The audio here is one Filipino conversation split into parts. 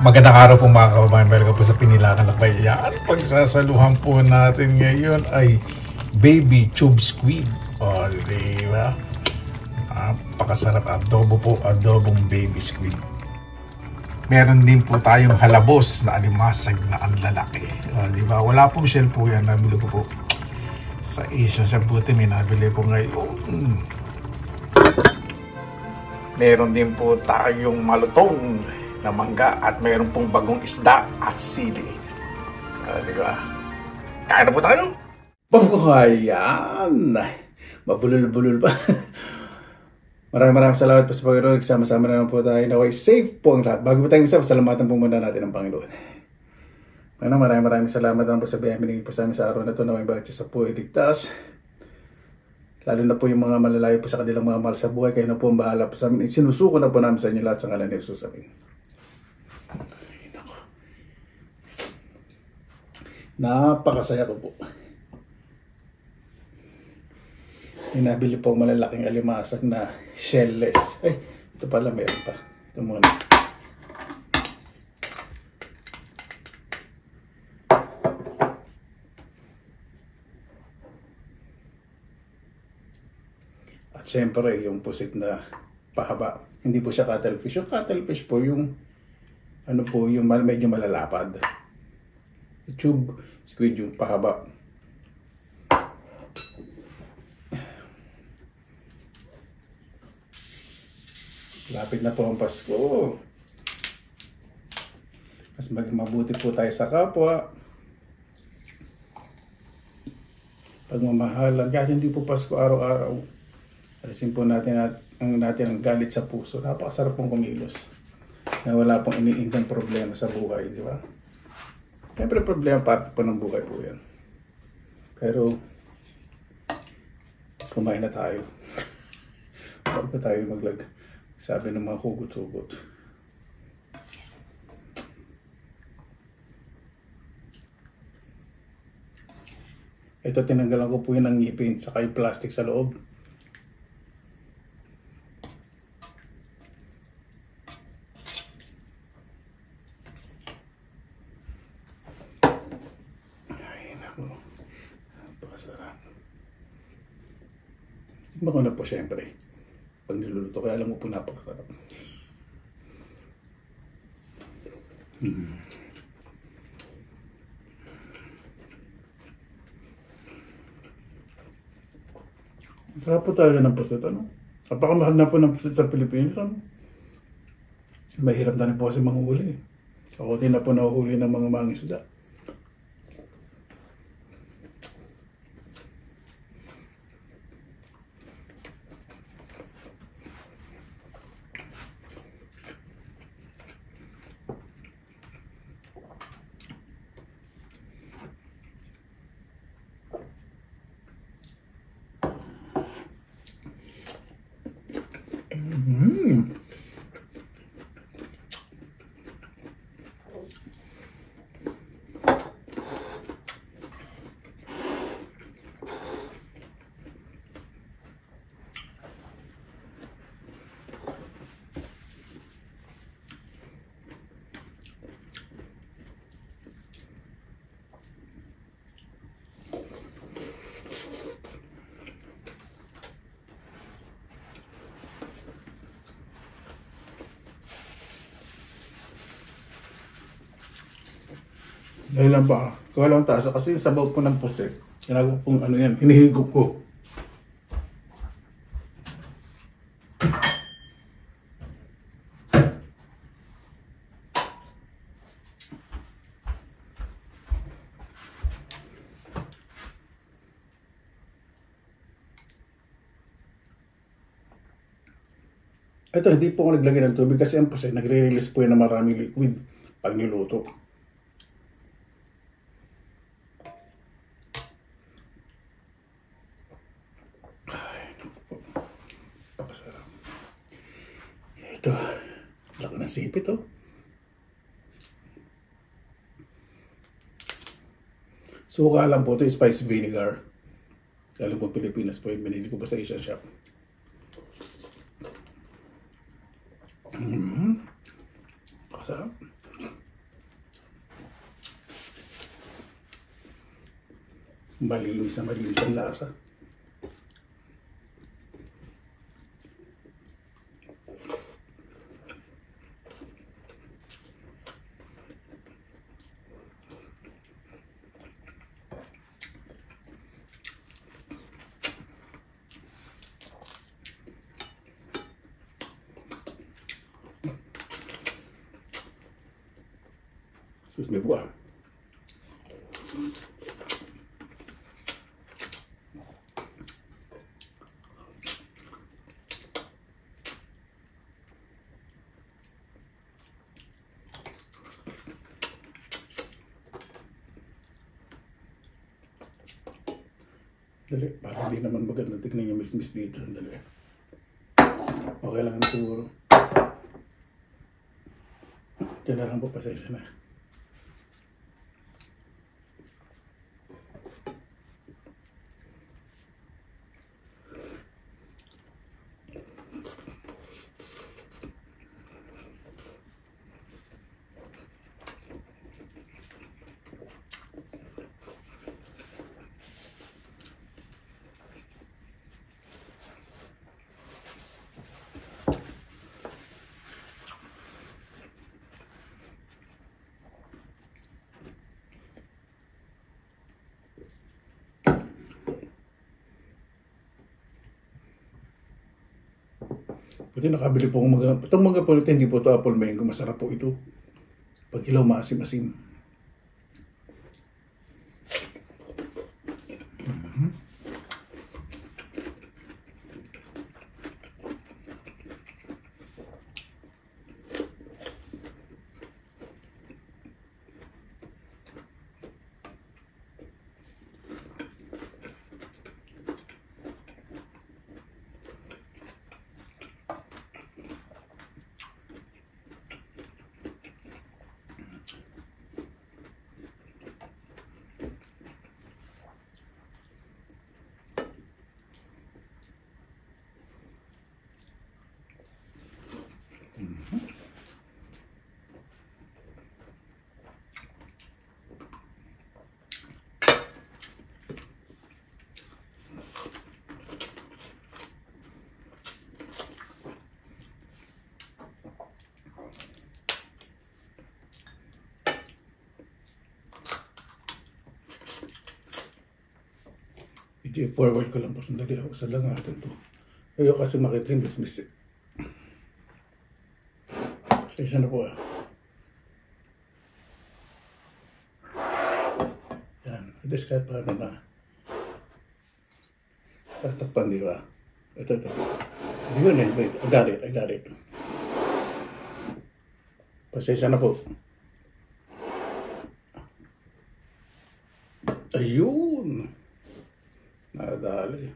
Magandang araw po mga kababayan. Welcome po sa Pinilakan Lakbay. Yan, pagsasaluhan po natin ngayon ay baby tube squid. O, diba? Napakasarap. Adobo po, adobong baby squid. Meron din po tayong halabos na alimasag na ang lalaki. O, diba? Wala pong shell po yan. Nabili ko po sa Asian Shop. Buti may nabili po ngayon. Meron din po tayong malutong na mangga at mayroon pong bagong isda at sili. Diba? Kain na po tayo! Ayan! Mabulol-bulol pa. Maraming salamat po sa Panginoon. Sama-sama naman po tayo. Naway safe po ang lahat. Bago po tayong isa, salamatan po muna natin ang Panginoon. Maraming salamat naman po sa biyayang binigay po sa amin sa araw na ito. Naway bawat isa po iligtas. Lalo na po yung mga malalayo po sa kanilang mga mahal sa buhay. Kayo na po ang bahala po sa amin. Isinusuko na po namin sa inyo lahat sa ngalan ni Jesus. Amin. Napakasaya ko po. May nabili po malalaking alimasag na shellless. Ay, ito pala meron pa. Ito muna. At syempre, yung pusit na pahaba. Hindi po siya cuttlefish. Yung cuttlefish po yung ano po, yung medyo malalapad. Tube squid yung pahaba. Lapit na po ang Pasko. Mas mabuti po tayo sa kapwa. Pagmamahalan. Kahit hindi po Pasko araw-araw. Alisin po natin ang galit sa puso. Napakasarap pong kumilos. Na wala pong iniindang problema sa buhay, di ba? Siyempre problema, parte po ng buhay po yan. Pero, kumain na tayo. Bago tayo maglag. Sabi ng mga hugot-hugot. Ito, tinanggalan ko po yun ng ngipin, saka yung plastic sa loob. Bako na po syempre. Pag niluluto, kaya alam mo po napakasarap. Sarap po talaga ng pusit, ano? Napakamahal na po ng pusit sa Pilipinas, ano? Mahirap na rin po kasi manghuli. Ako din na po nahuhuli ng mga mangisda. Dahil lang ba? Kung walang tasa kasi yung sabaw po ng pusit. Ginagawa pong ano yan, hinihigop ko. Ito, hindi po ako naglagay ng tubig kasi ang pusit, nagre-release po yan ng maraming liquid pag niluto. Ito, laki ng sipit, oh. Suka lang po ito, spice vinegar. Galing po Pilipinas po yung binili ko pa sa Asian Shop. Masarap. Malinis na malinis ang lasa. Sus, may buwan. Dali, parang hindi naman maganda tignan yung mismis dito. Dali. Okay lang siguro. Diyan na lang po, pasensya na. Pati nakabili po akong itong mga po ito, hindi po ito apple mango, masarap po ito. Pag ilaw, maasim-asim. I-forward ko lang po sandali ako sa lang natin to. Ayoko kasi makita yung mismis. Pasensya na po ah. Yan. Discard pa na. Tatakpan, di ba? Ito. Di ba na? Wait. I got it. Pasensya na po. Ayun. Nadali.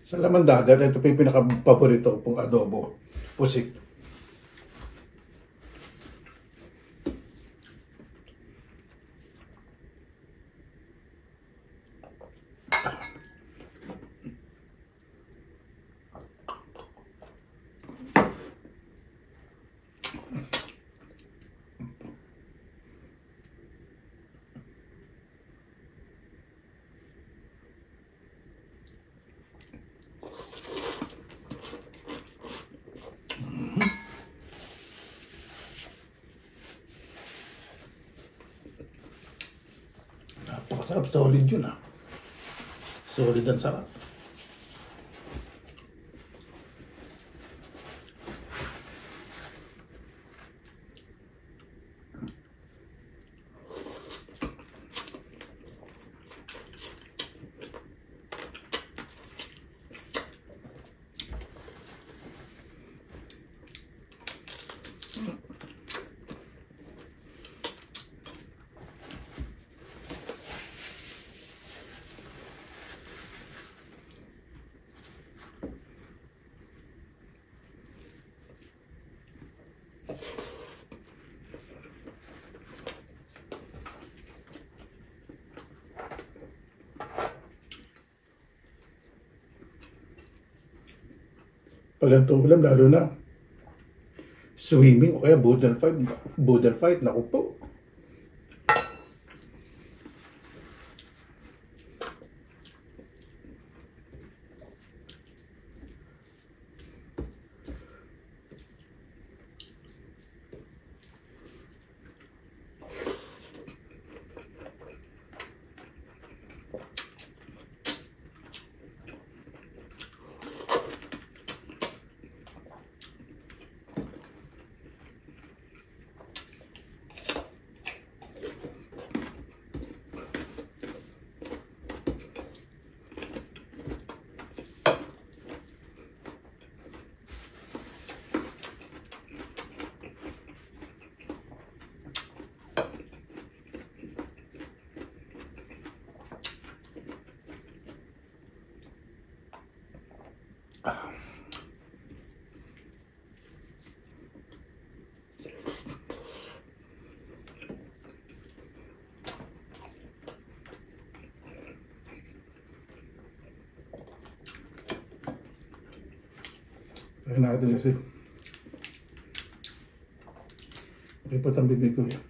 Sa laman dagat, ito pa yung pinaka-paborito ko pong adobo. Pusik. Napakasarap, solid yun ah. Solid ang sarap. Pag ang ulam, lalo na swimming o kaya boodle fight, naku po. Kaya natin kasi lipat ang bibig ko yan.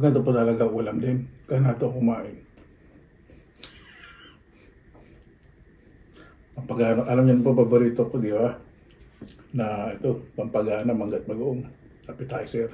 Maganda pa talaga ulam din. Kaya nato kumain. Pampagana, alam niyo po paborito ko, di ba? Na ito, pampagana, manggat bagoong appetizer.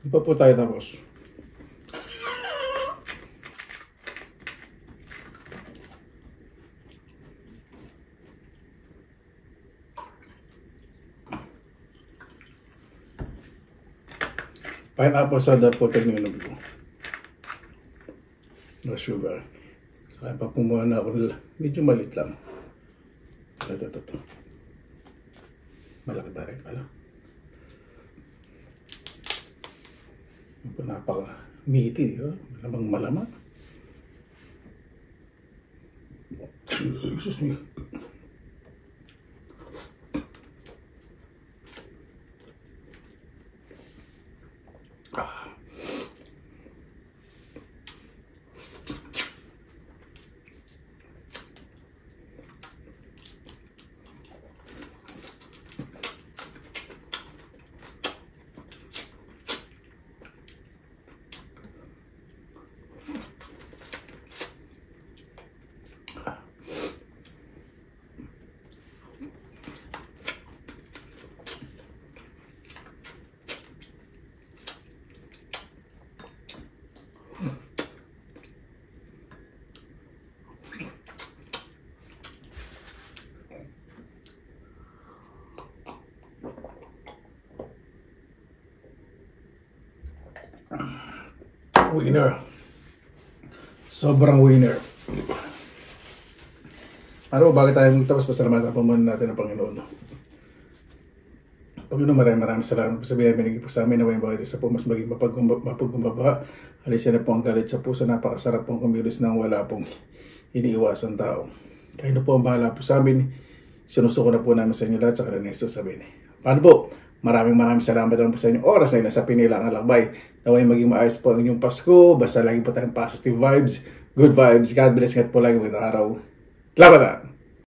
Di pa po tayo tapos. Pineapple soda po ito nilunog ko. No sugar. Kaya pa pumuha na ako. Medyo malit lang. Ito. Malaki na rin pala. Napaka-meaty, di ba? Malamang-malamang. Excuse me. Winner. Sobrang winner. Ano, bakit tayo magtapos? Pasalamatan po muna natin ang Panginoon. Panginoon, maraming salamat po sa biyaya binigay po sa amin. Naway bakit isa po mas maging mapagkumbaba. Alisin na po ang galit sa puso. Napakasarap pong kumilos nang wala pong iniiwasan tao. Kayo na po ang bahala po sa amin. Sinusuko na po namin sa inyo lahat sa kanilang Yesus sabihin. Paano po? Maraming salamat naman po sa inyong oras na nasa Pinilangang Lakbay. Naway maging maayos po ang inyong Pasko. Basta lagi po tayong positive vibes, good vibes. God bless. Ingat po lagi po itong araw. Laban na!